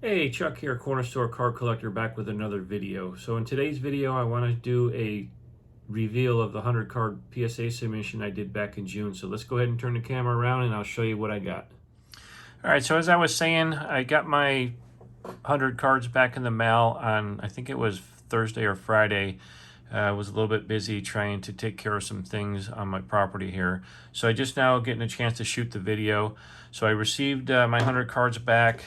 Hey, Chuck here, Corner Store Card Collector, back with another video. So in today's video, I want to do a reveal of the 100 card PSA submission I did back in June. So let's go ahead and turn the camera around and I'll show you what I got. All right, so as I was saying, I got my 100 cards back in the mail on, I think it was Thursday or Friday. I was a little bit busy trying to take care of some things on my property here. So I just now getting a chance to shoot the video. So I received my 100 cards back.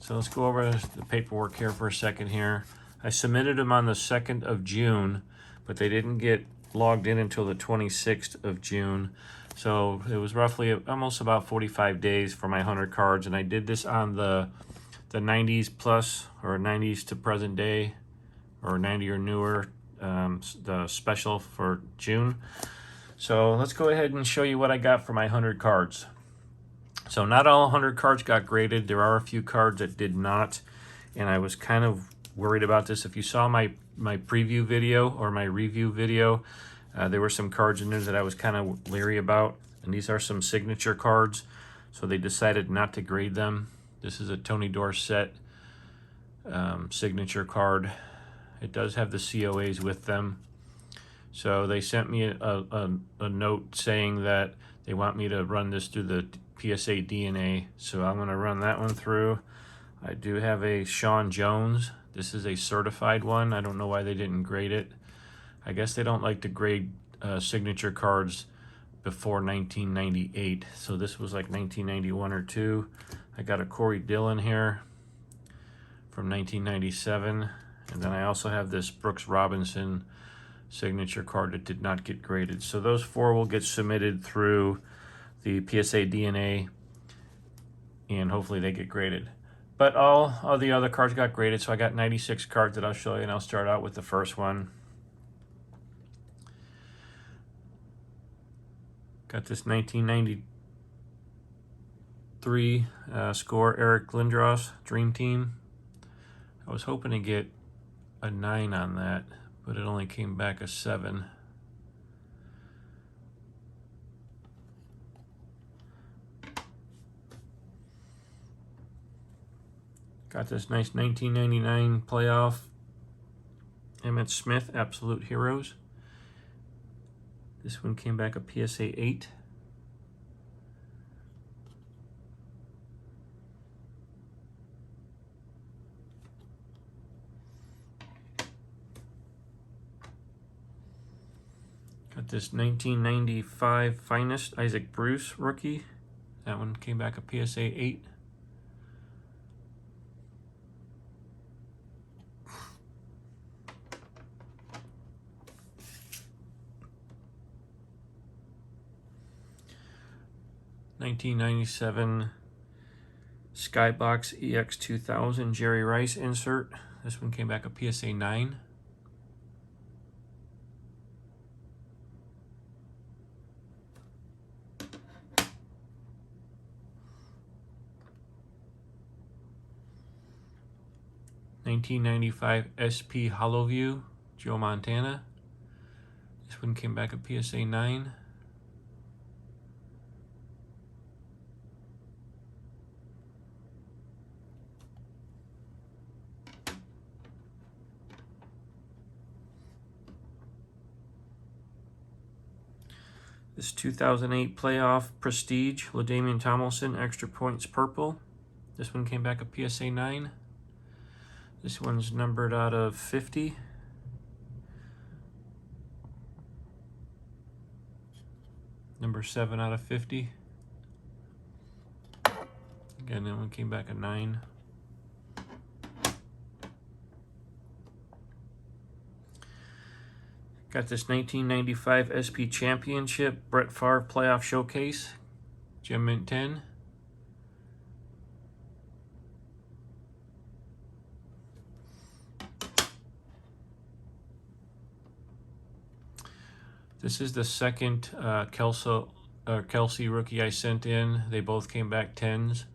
So let's go over the paperwork here for a second here. I submitted them on the 2nd of June, but they didn't get logged in until the 26th of June. So it was roughly almost about 45 days for my 100 cards, and I did this on the 90s plus, or 90s to present day, or 90 or newer, the special for June. So let's go ahead and show you what I got for my 100 cards. So not all 100 cards got graded. There are a few cards that did not, and I was kind of worried about this. If you saw my preview video or my review video, there were some cards in there that I was kind of leery about, and these are some signature cards, so they decided not to grade them. This is a Tony Dorsett signature card. It does have the COAs with them. So they sent me a note saying that they want me to run this through the PSA DNA, so I'm going to run that one through. I do have a Sean Jones. This is a certified one. I don't know why they didn't grade it. I guess they don't like to grade signature cards before 1998, so this was like 1991 or 2. I got a Corey Dillon here from 1997, and then I also have this Brooks Robinson signature card that did not get graded. So those 4 will get submitted through the PSA DNA, and hopefully they get graded. But all of the other cards got graded, so I got 96 cards that I'll show you, and I'll start out with the first one. Got this 1993 score, Eric Lindros, Dream Team. I was hoping to get a 9 on that, but it only came back a 7. Got this nice 1999 playoff Emmitt Smith, Absolute Heroes. This one came back a PSA 8. Got this 1995 Finest Isaac Bruce rookie. That one came back a PSA 8. '97 Skybox EX 2000 Jerry Rice insert. This one came back a PSA 9. '95 SP Hollowview Joe Montana. This one came back a PSA 9. This 2008 Playoff Prestige LaDainian Tomlinson Extra Points Purple. This one came back a PSA 9. This one's numbered out of 50. Number 7 out of 50. Again, that one came back a 9. Got this 1995 SP Championship Brett Favre Playoff Showcase, Gem Mint 10. This is the second Kelsey rookie I sent in. They both came back 10s.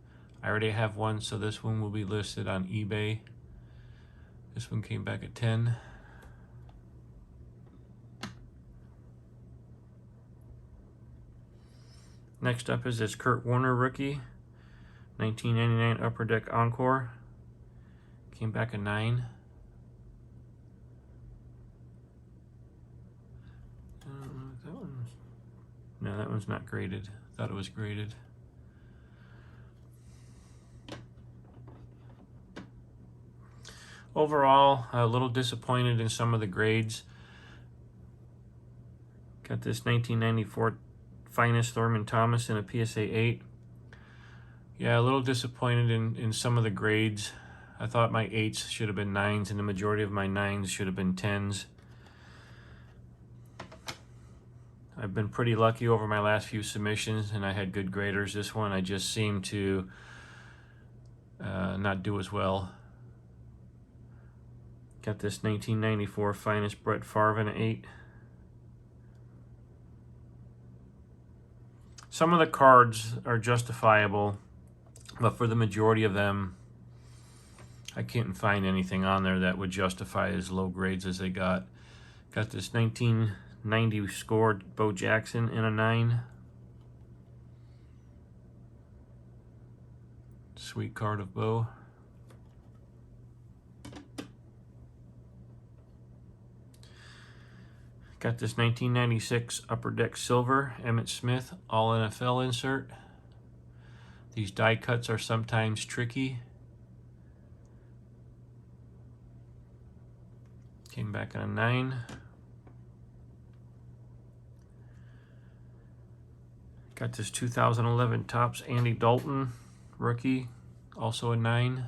I already have one, so this one will be listed on eBay. This one came back at 10. Next up is this Kurt Warner rookie, 1999 Upper Deck Encore. Came back a 9. That one's, no, that one's not graded. Thought it was graded. Overall, a little disappointed in some of the grades. Got this 1994 Finest Thurman Thomas in a PSA 8. Yeah, a little disappointed in some of the grades. I thought my 8s should have been 9s, and the majority of my 9s should have been 10s. I've been pretty lucky over my last few submissions, and I had good graders. This one, I just seemed to not do as well. Got this 1994 Finest Brett Favre in an 8. Some of the cards are justifiable, but for the majority of them, I can't find anything on there that would justify as low grades as they got. Got this 1990 scored Bo Jackson in a 9. Sweet card of Bo. Got this 1996 Upper Deck Silver Emmitt Smith All NFL insert. These die cuts are sometimes tricky. Came back on a 9. Got this 2011 Topps Andy Dalton rookie, also a 9.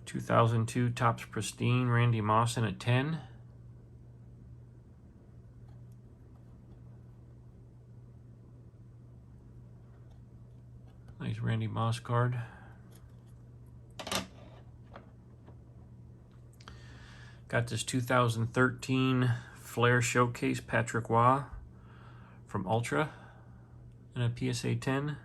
(2002) Topps Pristine Randy Moss in a 10. Nice Randy Moss card. Got this 2013 Flair Showcase Patrick Waugh from Ultra in a PSA 10.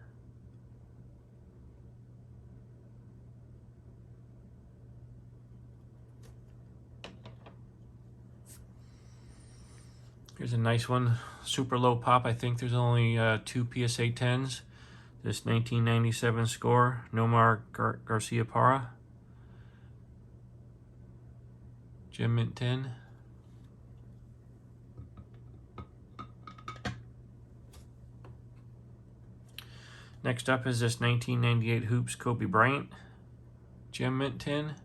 Here's a nice one, super low pop. I think there's only 2 PSA 10s. This 1997 score, Nomar Garcia Parra. Gem Mint 10. Next up is this 1998 Hoops Kobe Bryant, Gem Mint 10.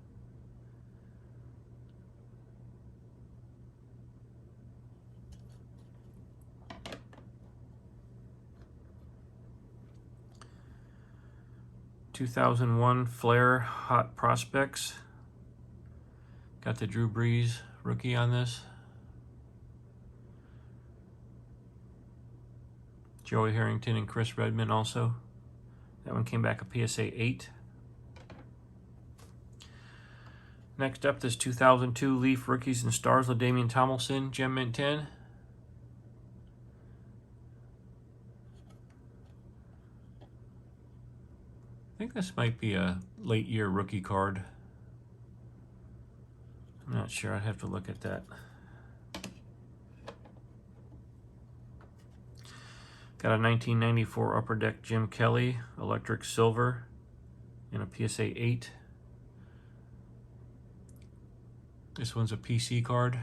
(2001) Flair Hot Prospects. Got the Drew Brees rookie on this. Joey Harrington and Chris Redman also. That one came back a PSA 8. Next up, this 2002 Leaf Rookies and Stars LaDainian Tomlinson, Gem Mint 10. I think this might be a late year rookie card. I'm not sure, I'd have to look at that. Got a 1994 Upper Deck Jim Kelly Electric Silver in a PSA 8. This one's a PC card.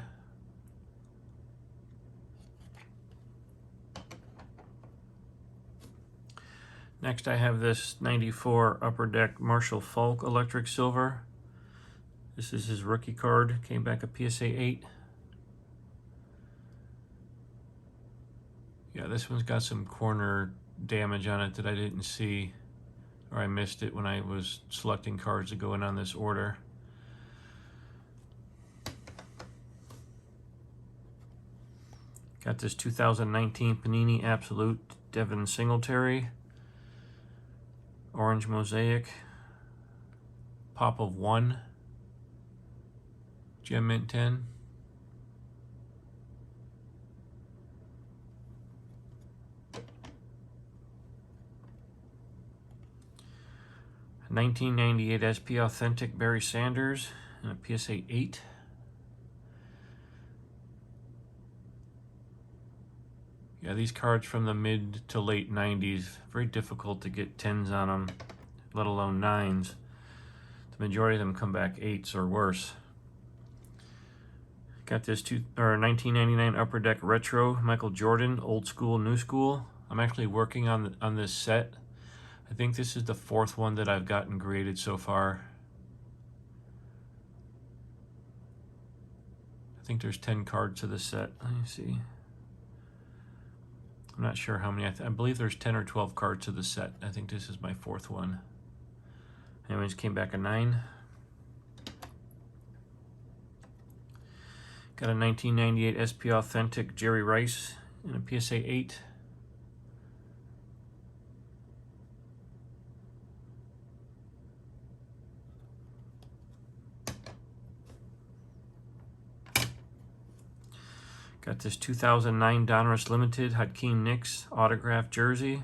Next I have this 94 Upper Deck Marshall Falk Electric Silver. This is his rookie card, came back a PSA 8. Yeah, this one's got some corner damage on it that I didn't see, or I missed it when I was selecting cards to go in on this order. Got this 2019 Panini Absolute Devin Singletary, Orange Mosaic, Pop of 1, Gem Mint 10. A 1998 SP Authentic Barry Sanders and a PSA 8. Yeah, these cards from the mid to late 90s, very difficult to get 10s on them, let alone 9s. The majority of them come back 8s or worse. Got this 1999 Upper Deck Retro, Michael Jordan, old school, new school. I'm actually working on this set. I think this is the 4th one that I've gotten graded so far. I think there's 10 cards to this set. Let me see. I'm not sure how many. I believe there's 10 or 12 cards to the set. I think this is my 4th one. Anyways, came back a 9. Got a 1998 SP Authentic Jerry Rice and a PSA 8. Got this 2009 Donruss Limited Hakeem Nicks autographed jersey.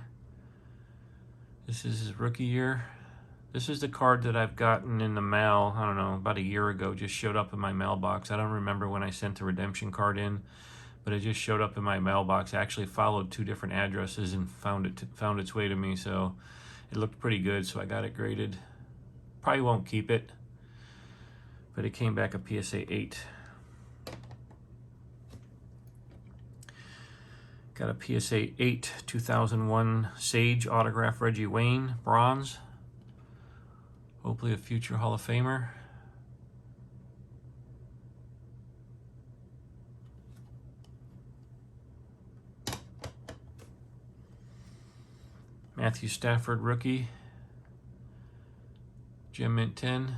This is his rookie year. This is the card that I've gotten in the mail, I don't know, about a year ago. Just showed up in my mailbox. I don't remember when I sent the redemption card in, but it just showed up in my mailbox. I actually followed 2 different addresses and found its way to me, so it looked pretty good, so I got it graded. Probably won't keep it, but it came back a PSA 8. Got a PSA 8 2001 Sage autograph Reggie Wayne, bronze. Hopefully a future Hall of Famer. Matthew Stafford rookie, Gem Mint 10.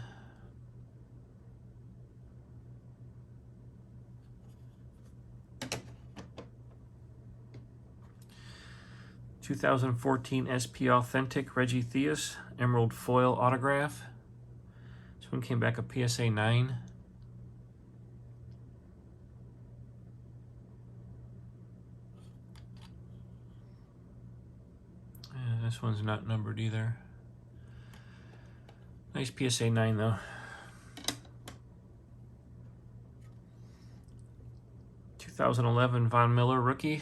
(2014) SP Authentic Reggie Theus Emerald Foil autograph. This one came back a PSA 9. And this one's not numbered either. Nice PSA 9 though. (2011) Von Miller rookie.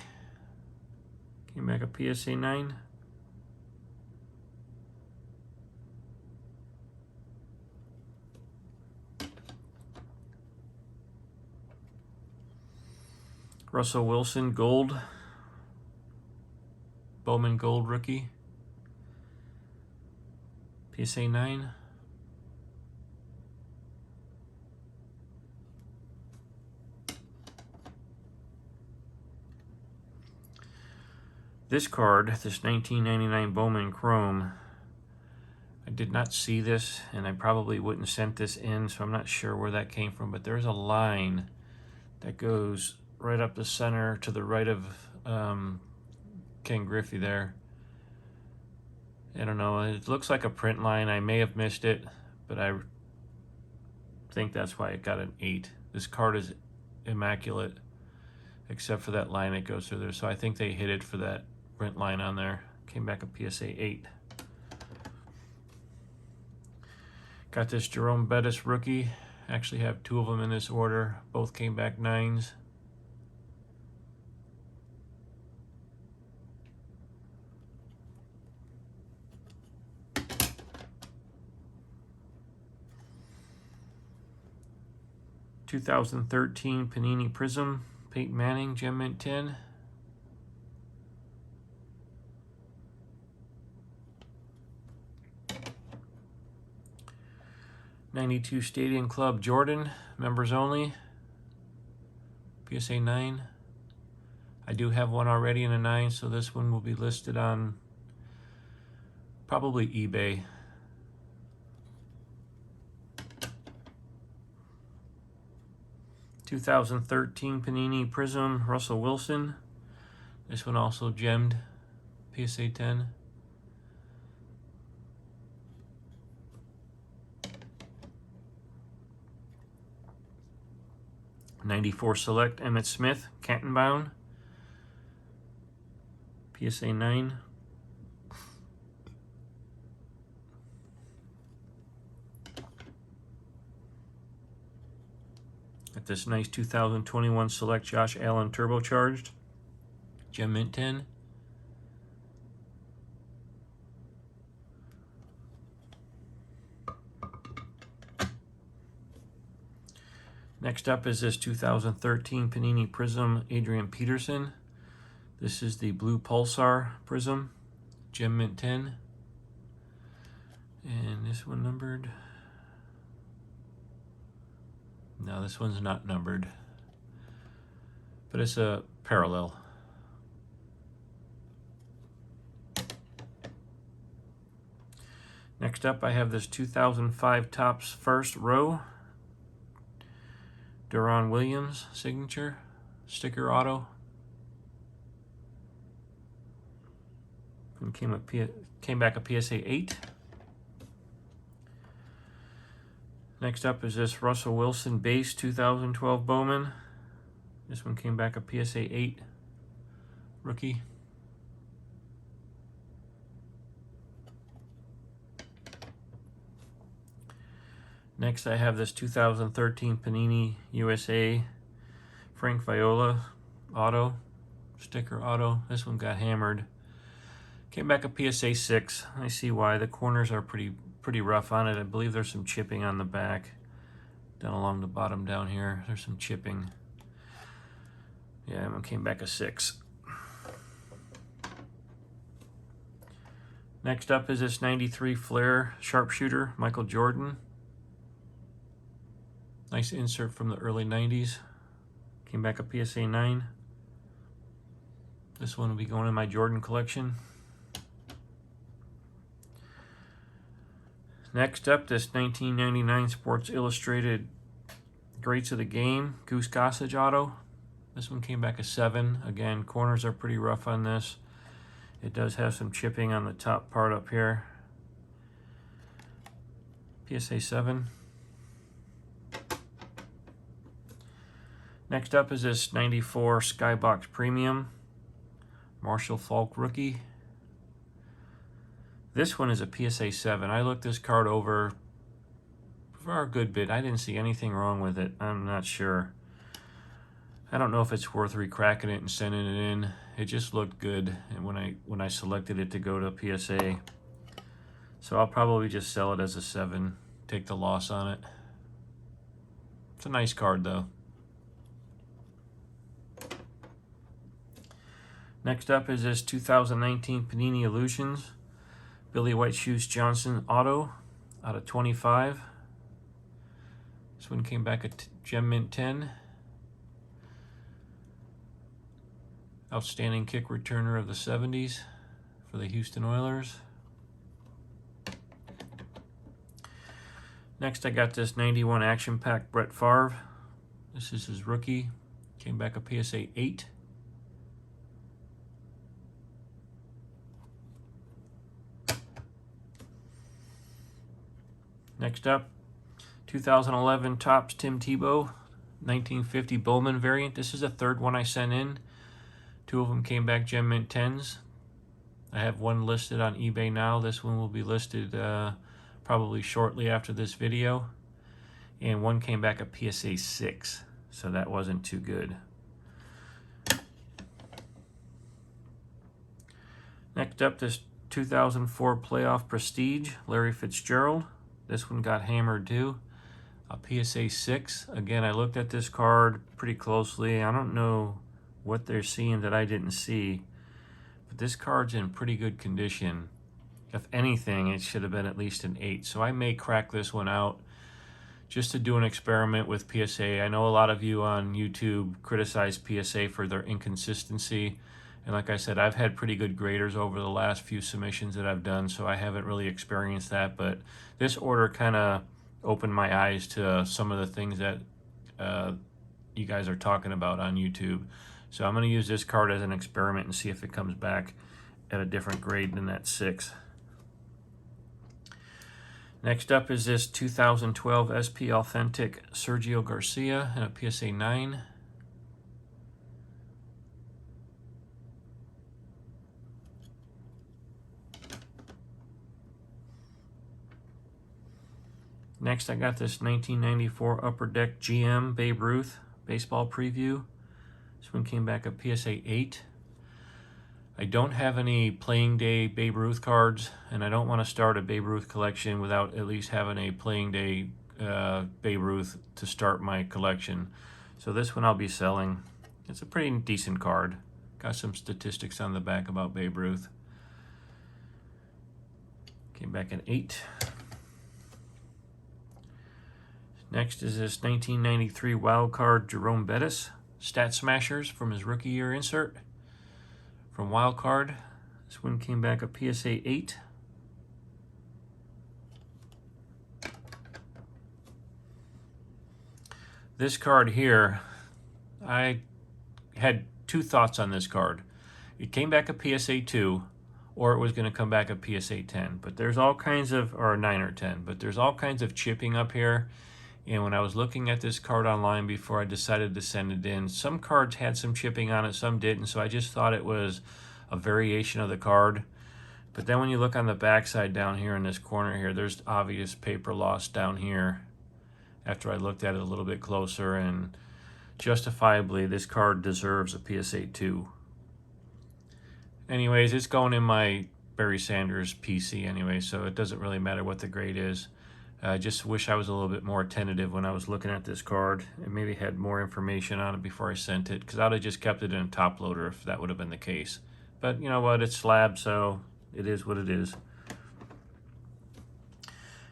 Came back a PSA 9. Russell Wilson gold. Bowman gold rookie. PSA 9. This card, this 1999 Bowman Chrome, I did not see this, and I probably wouldn't sent this in, so I'm not sure where that came from, but there's a line that goes right up the center to the right of Ken Griffey there. I don't know, it looks like a print line. I may have missed it, but I think that's why it got an 8. This card is immaculate, except for that line that goes through there, so I think they hit it for that print line on there. Came back a PSA 8. Got this Jerome Bettis rookie. Actually have 2 of them in this order. Both came back 9s. (2013) Panini Prism Peyton Manning Gem Mint 10. '92 Stadium Club Jordan, members only, PSA 9. I do have one already in a 9, so this one will be listed on probably eBay. (2013) Panini Prism Russell Wilson. This one also gemmed, PSA 10. '94 Select Emmitt Smith, Canton bound, PSA 9. Got this nice 2021 Select Josh Allen Turbocharged, Gem Mint 10. Next up is this 2013 Panini Prism Adrian Peterson. This is the Blue Pulsar Prism, Gem Mint 10. And this one numbered? No, this one's not numbered. But it's a parallel. Next up I have this 2005 Topps First Row Deron Williams signature sticker auto. And came back a PSA 8. Next up is this Russell Wilson base 2012 Bowman. This one came back a PSA 8 rookie. Next I have this 2013 Panini USA Frank Viola auto, sticker auto. This one got hammered. Came back a PSA 6. I see why. The corners are pretty rough on it. I believe there's some chipping on the back. Down along the bottom down here, there's some chipping. Yeah, it came back a 6. Next up is this 93 Flair Sharpshooter Michael Jordan. Nice insert from the early 90s. Came back a PSA 9. This one will be going in my Jordan collection. Next up, this 1999 Sports Illustrated Greats of the Game Goose Gossage auto. This one came back a 7. Again, corners are pretty rough on this. It does have some chipping on the top part up here. PSA 7. Next up is this 94 Skybox Premium Marshall Falk rookie. This one is a PSA 7. I looked this card over for a good bit. I didn't see anything wrong with it. I'm not sure. I don't know if it's worth recracking it and sending it in. It just looked good when I selected it to go to PSA. So I'll probably just sell it as a 7. Take the loss on it. It's a nice card though. Next up is this 2019 Panini Illusions Billy White Shoes Johnson auto out of 25. This one came back at Gem Mint 10. Outstanding kick returner of the 70s for the Houston Oilers. Next I got this 91 Action Pack Brett Favre. This is his rookie. Came back a PSA 8. Next up, 2011 Topps Tim Tebow 1950 Bowman variant. This is the third one I sent in. 2 of them came back Gem Mint 10s. I have one listed on eBay now. This one will be listed probably shortly after this video. And one came back a PSA 6, so that wasn't too good. Next up, this 2004 Playoff Prestige Larry Fitzgerald. This one got hammered too. A PSA 6. Again, I looked at this card pretty closely. I don't know what they're seeing that I didn't see, but this card's in pretty good condition. If anything, it should have been at least an 8. So I may crack this one out just to do an experiment with PSA. I know a lot of you on YouTube criticize PSA for their inconsistency. And like I said, I've had pretty good graders over the last few submissions that I've done, so I haven't really experienced that. But this order kind of opened my eyes to some of the things that you guys are talking about on YouTube. So I'm going to use this card as an experiment and see if it comes back at a different grade than that 6. Next up is this 2012 SP Authentic Sergio Garcia and a PSA 9. Next, I got this 1994 Upper Deck GM Babe Ruth baseball preview. This one came back a PSA 8. I don't have any playing day Babe Ruth cards, and I don't want to start a Babe Ruth collection without at least having a playing day Babe Ruth to start my collection. So this one I'll be selling. It's a pretty decent card. Got some statistics on the back about Babe Ruth. Came back in 8. Next is this 1993 wild card Jerome Bettis Stat Smashers from his rookie year insert from wild card. This one came back a PSA 8. This card here, I had two thoughts on this card. It came back a PSA 2, or it was going to come back a PSA 10. But there's all kinds of, or 9 or 10, but there's all kinds of chipping up here. And when I was looking at this card online before I decided to send it in, some cards had some chipping on it, some didn't. So I just thought it was a variation of the card. But then when you look on the backside down here in this corner here, there's obvious paper loss down here after I looked at it a little bit closer. And justifiably, this card deserves a PSA 2. Anyways, it's going in my Barry Sanders PC anyway, so it doesn't really matter what the grade is. I just wish I was a little bit more tentative when I was looking at this card and maybe had more information on it before I sent it, because I'd have just kept it in a top loader if that would have been the case. But you know what, it's slab, so it is what it is.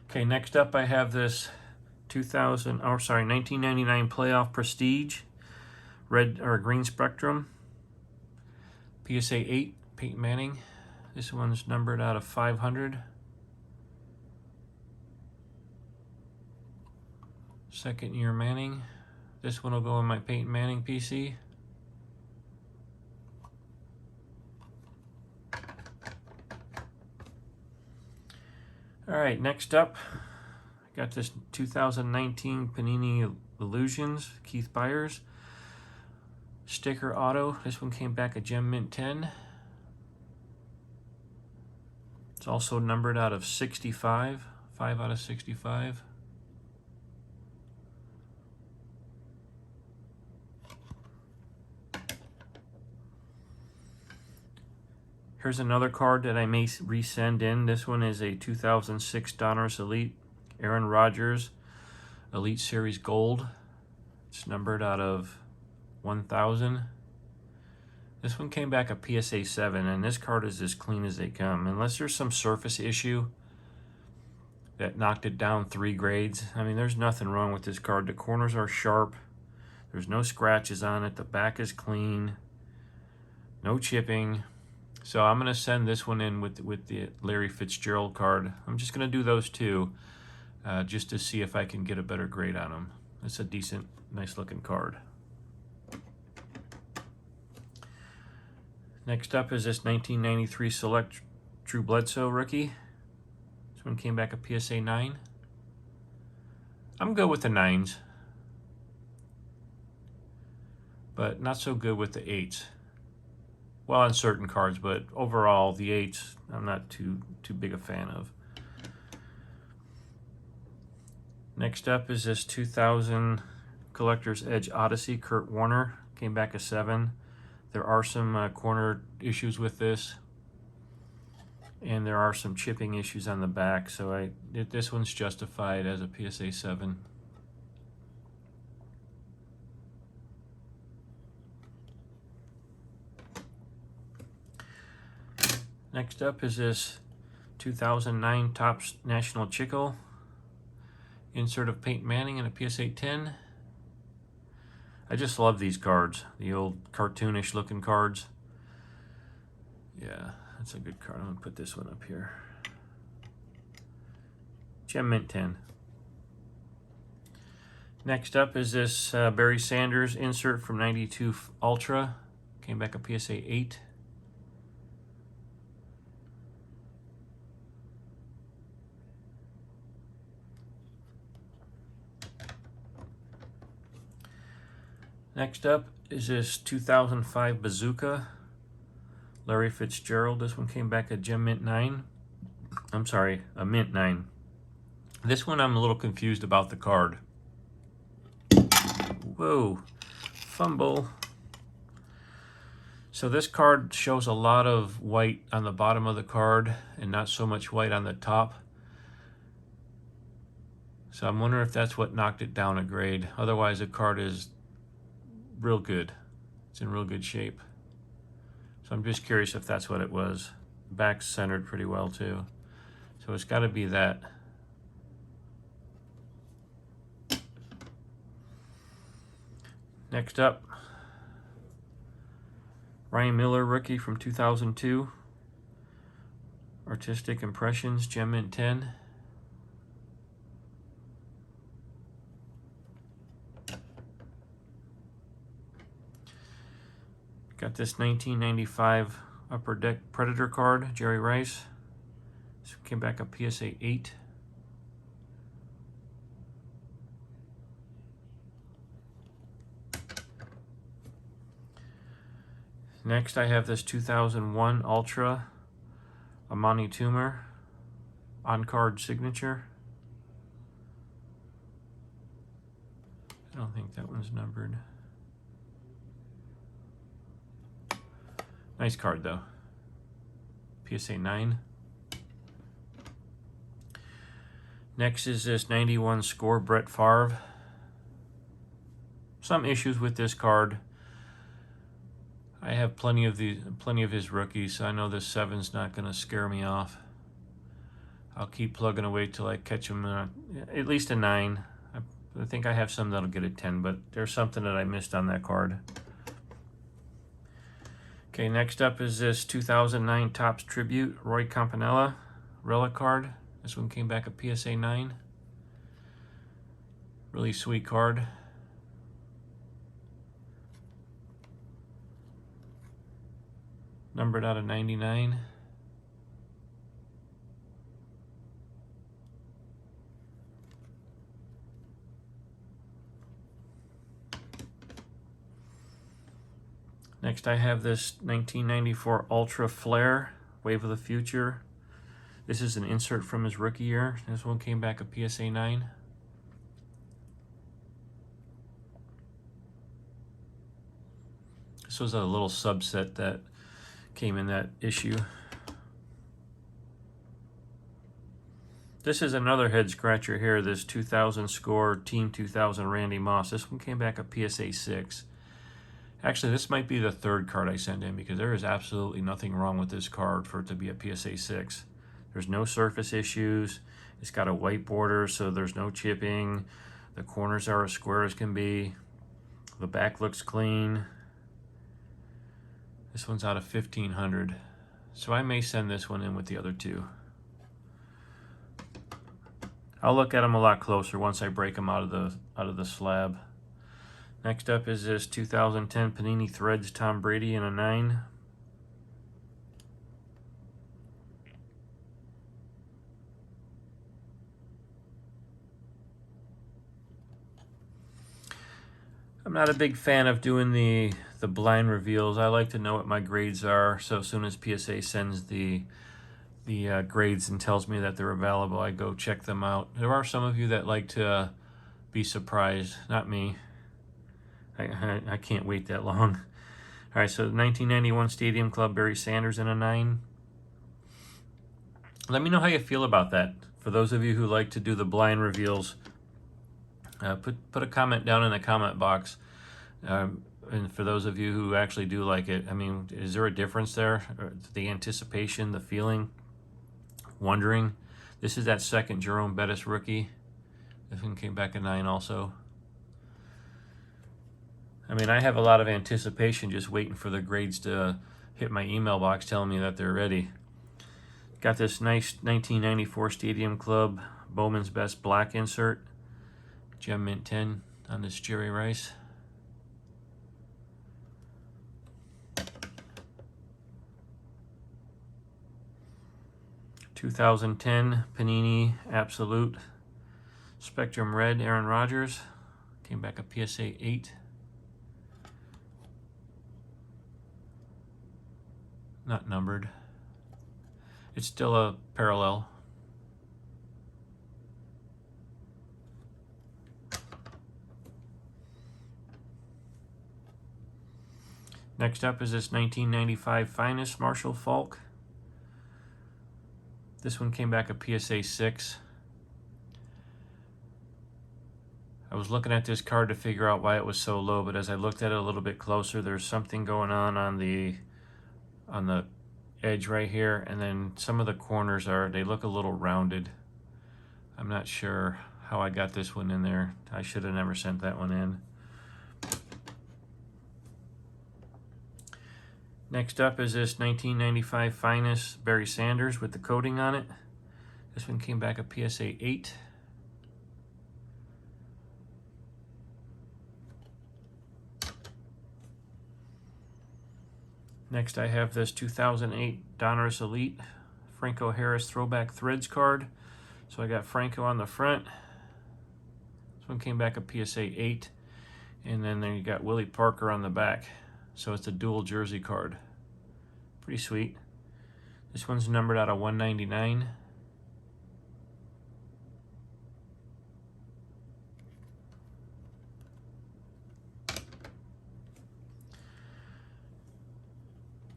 Okay, next up I have this 1999 Playoff Prestige red or green spectrum PSA 8 Peyton Manning. This one's numbered out of 500. Second year Manning. This one will go in my Peyton Manning PC. All right, next up, I got this 2019 Panini Illusions Keith Byers sticker auto. This one came back a Gem Mint 10. It's also numbered out of 65, 5 out of 65. Here's another card that I may resend in. This one is a 2006 Donruss Elite Aaron Rodgers Elite Series Gold. It's numbered out of 1,000. This one came back a PSA 7, and this card is as clean as they come. Unless there's some surface issue that knocked it down 3 grades. I mean, there's nothing wrong with this card. The corners are sharp. There's no scratches on it. The back is clean. No chipping. So I'm going to send this one in with the Larry Fitzgerald card. I'm just going to do those two just to see if I can get a better grade on them. It's a decent, nice looking card. Next up is this 1993 Select Drew Bledsoe rookie. This one came back a PSA 9. I'm good with the 9s, but not so good with the 8s. Well, on certain cards, but overall, the 8s, I'm not too big a fan of. Next up is this 2000 Collector's Edge Odyssey Kurt Warner. Came back a 7. There are some corner issues with this, and there are some chipping issues on the back, so this one's justified as a PSA 7. Next up is this 2009 Topps National Chickle insert of Peyton Manning in a PSA 10. I just love these cards, the old cartoonish looking cards. Yeah, that's a good card. I'm gonna put this one up here. Gem Mint 10. Next up is this Barry Sanders insert from 92 Ultra. Came back a PSA 8. Next up is this 2005 Bazooka Larry Fitzgerald. This one came back a Gem Mint 9. I'm sorry, a Mint 9. This one I'm a little confused about the card. Whoa, fumble. So this card shows a lot of white on the bottom of the card and not so much white on the top. So I'm wondering if that's what knocked it down a grade. Otherwise, the card is real good. It's in real good shape. So I'm just curious if that's what it was. The back's centered pretty well too. So it's got to be that. Next up, Ryan Miller, rookie from 2002. Artistic Impressions, Gem Mint 10. Got this 1995 Upper Deck Predator card, Jerry Rice. This came back a PSA 8. Next I have this 2001 Ultra Amani Toomer on-card signature. I don't think that one's numbered. Nice card though. PSA 9. Next is this 91 Score Brett Favre. Some issues with this card. I have plenty of his rookies, so I know this 7's not going to scare me off. I'll keep plugging away till I catch him at least a 9. I think I have some that'll get a 10, but there's something that I missed on that card. Okay, next up is this 2009 Topps Tribute Roy Campanella relic card. This one came back a PSA 9. Really sweet card. Numbered out of 99. Next I have this 1994 Ultra Flare Wave of the Future. This is an insert from his rookie year. This one came back a PSA 9. This was a little subset that came in that issue. This is another head scratcher here, this 2000 Score Team 2000 Randy Moss. This one came back a PSA 6. Actually, this might be the third card I sent in because there is absolutely nothing wrong with this card for it to be a PSA 6. There's no surface issues. It's got a white border, so there's no chipping. The corners are as square as can be. The back looks clean. This one's out of 1500. So I may send this one in with the other two. I'll look at them a lot closer once I break them out of the slab. Next up is this 2010 Panini Threads Tom Brady in a 9. I'm not a big fan of doing the blind reveals. I like to know what my grades are, so as soon as PSA sends the grades and tells me that they're available, I go check them out. There are some of you that like to be surprised, not me. I can't wait that long. All right, so 1991 Stadium Club Barry Sanders in a 9. Let me know how you feel about that. For those of you who like to do the blind reveals, put a comment down in the comment box. And for those of you who actually do like it, I mean, is there a difference there? The anticipation, the feeling, wondering. This is that second Jerome Bettis rookie. This one came back a 9 also. I mean, I have a lot of anticipation just waiting for the grades to hit my email box telling me that they're ready. Got this nice 1994 Stadium Club Bowman's Best Black insert. Gem Mint 10 on this Jerry Rice. (2010) Panini Absolute Spectrum Red Aaron Rodgers. Came back a PSA 8. Not numbered. It's still a parallel. Next up is this 1995 Finest Marshall Falk. This one came back a PSA 6. I was looking at this card to figure out why it was so low, but as I looked at it a little bit closer, there's something going on the edge right here, and then some of the corners they look a little rounded. I'm not sure how I got this one in there. I should have never sent that one in. Next up is this 1995 Finest Barry Sanders with the coating on it. This one came back a PSA 8. Next I have this 2008 Donruss Elite Franco Harris Throwback Threads card. So I got Franco on the front. This one came back a PSA 8. And then you got Willie Parker on the back. So it's a dual jersey card. Pretty sweet. This one's numbered out of 199.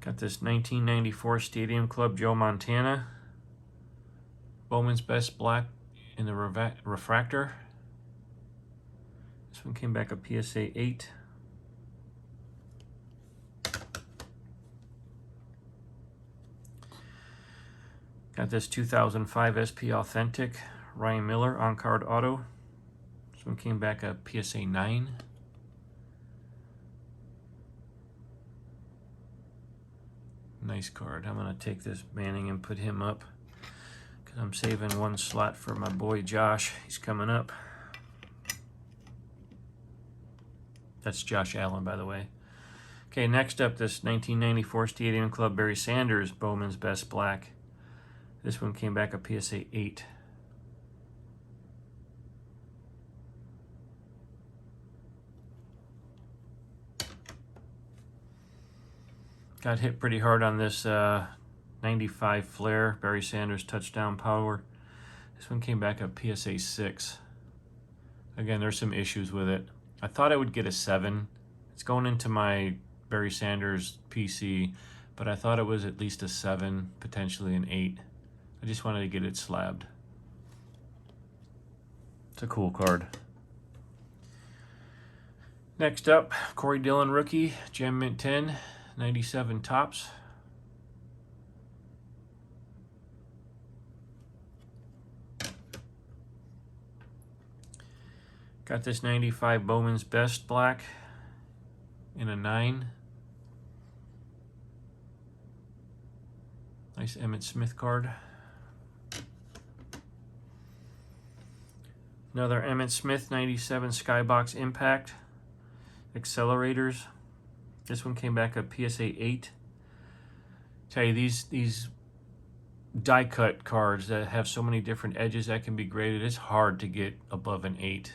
Got this 1994 Stadium Club Joe Montana. Bowman's Best Black in the refractor. This one came back a PSA 8. Got this 2005 SP Authentic Ryan Miller on-card auto. This one came back a PSA 9. Nice card. I'm going to take this Manning and put him up because I'm saving one slot for my boy Josh. He's coming up. That's Josh Allen, by the way. Okay, next up, this 1994 Stadium Club Barry Sanders Bowman's Best Black. This one came back a PSA 8. Got hit pretty hard on this 95 Flair Barry Sanders touchdown power. This one came back a PSA 6. Again, there's some issues with it. I thought I would get a 7. It's going into my Barry Sanders PC, but I thought it was at least a 7, potentially an 8. I just wanted to get it slabbed. It's a cool card. Next up, Corey Dillon rookie, Gem Mint 10, 97 tops. Got this 95 Bowman's Best Black in a 9. Nice Emmitt Smith card. Another Emmitt Smith 97 Skybox Impact accelerators. This one came back a PSA 8. Tell you, these die cut cards that have so many different edges that can be graded, it's hard to get above an 8.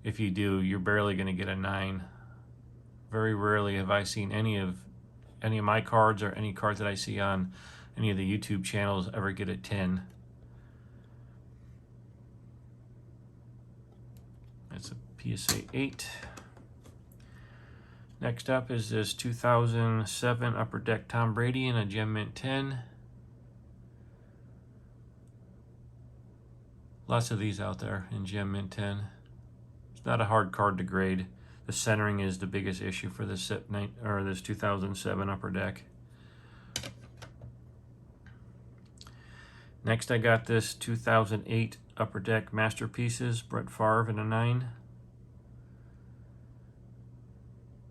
If you do, you're barely going to get a 9. Very rarely have I seen any of my cards or any cards that I see on any of the YouTube channels ever get a 10. That's a PSA 8. Next up is this 2007 Upper Deck Tom Brady in a Gem Mint 10. Lots of these out there in Gem Mint 10. It's not a hard card to grade. The centering is the biggest issue for this this 2007 Upper Deck. Next I got this 2008 Upper Deck Masterpieces, Brett Favre in a 9.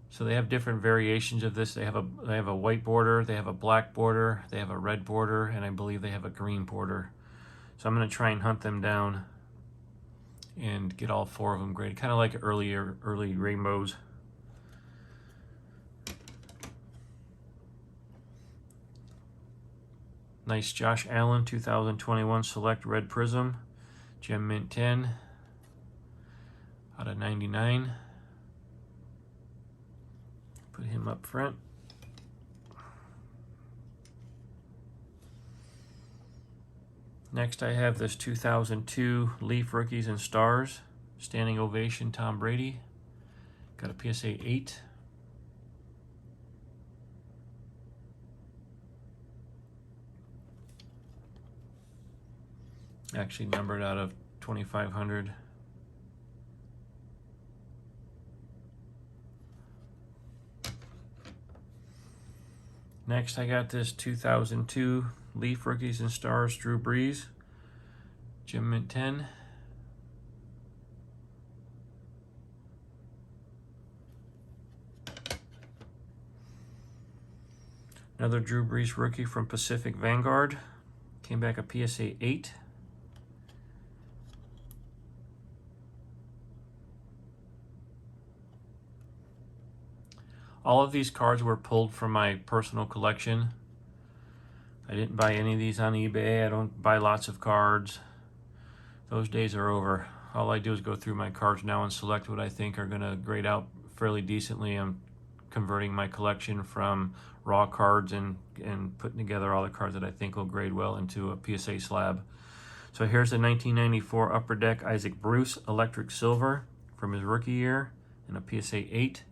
So they have different variations of this. They have a white border, they have a black border, they have a red border, and I believe they have a green border. So I'm going to try and hunt them down and get all 4 of them graded, kind of like early rainbows. Nice Josh Allen 2021 Select Red Prism, Gem Mint 10 out of 99. Put him up front. Next I have this 2002 Leaf Rookies and Stars, Standing Ovation Tom Brady. Got a PSA 8. Actually numbered out of 2500. Next, I got this 2002 Leaf Rookies and Stars Drew Brees, Gem Mint 10. Another Drew Brees rookie from Pacific Vanguard. Came back a PSA 8. All of these cards were pulled from my personal collection. I didn't buy any of these on eBay. I don't buy lots of cards. Those days are over. All I do is go through my cards now and select what I think are going to grade out fairly decently. I'm converting my collection from raw cards and putting together all the cards that I think will grade well into a PSA slab. So here's the 1994 Upper Deck Isaac Bruce Electric Silver from his rookie year in a PSA 8.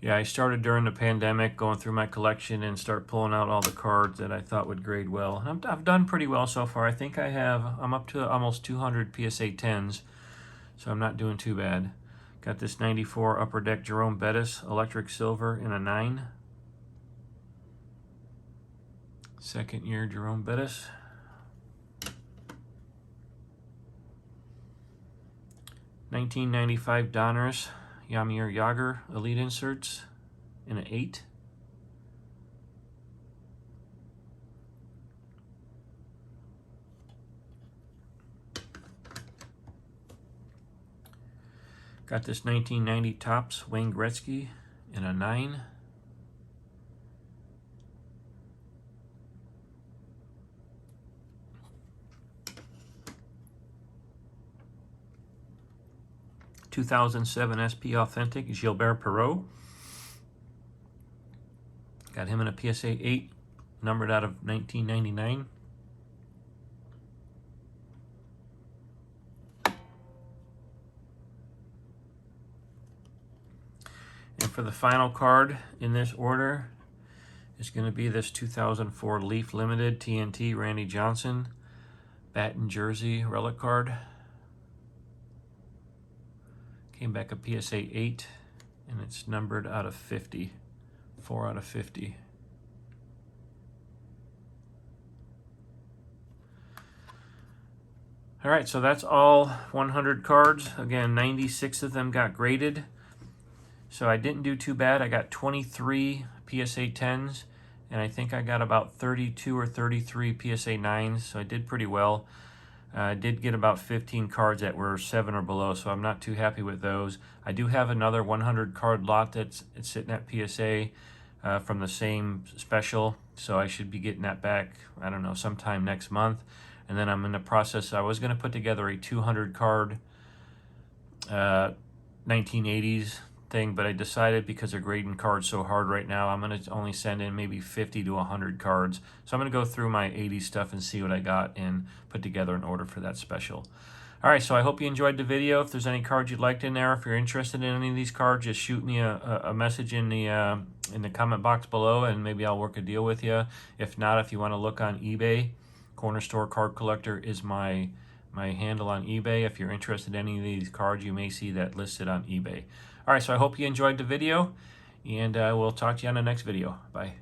Yeah, I started during the pandemic going through my collection and start pulling out all the cards that I thought would grade well. I've done pretty well so far. I think I'm up to almost 200 PSA 10s, so I'm not doing too bad. Got this 94 Upper Deck Jerome Bettis Electric Silver in a 9. Second year Jerome Bettis. $19.95 Donruss Jaromir Jagr Elite Inserts in an 8. Got this 1990 Topps Wayne Gretzky in a 9. (2007) SP Authentic Gilbert Perreault. Got him in a PSA 8, numbered out of 1999. And for the final card in this order is going to be this 2004 Leaf Limited TNT Randy Johnson Baton Jersey relic card. Came back a PSA 8, and it's numbered out of 50. 4 out of 50. All right, so that's all 100 cards. Again, 96 of them got graded. So I didn't do too bad. I got 23 PSA 10s, and I think I got about 32 or 33 PSA 9s, so I did pretty well. I did get about 15 cards that were 7 or below, so I'm not too happy with those. I do have another 100 card lot that's sitting at PSA from the same special, so I should be getting that back, I don't know, sometime next month. And then I'm in the process, I was going to put together a 200 card 1980s thing, but I decided because they're grading cards so hard right now, I'm going to only send in maybe 50 to 100 cards. So I'm going to go through my 80s stuff and see what I got and put together an order for that special. All right, so I hope you enjoyed the video. If there's any cards you'd liked in there, if you're interested in any of these cards, just shoot me a message in the comment box below, and maybe I'll work a deal with you. If not, if you want to look on eBay, Corner Store Card Collector is my handle on eBay. If you're interested in any of these cards, you may see that listed on eBay. All right, so I hope you enjoyed the video, and we'll talk to you on the next video. Bye.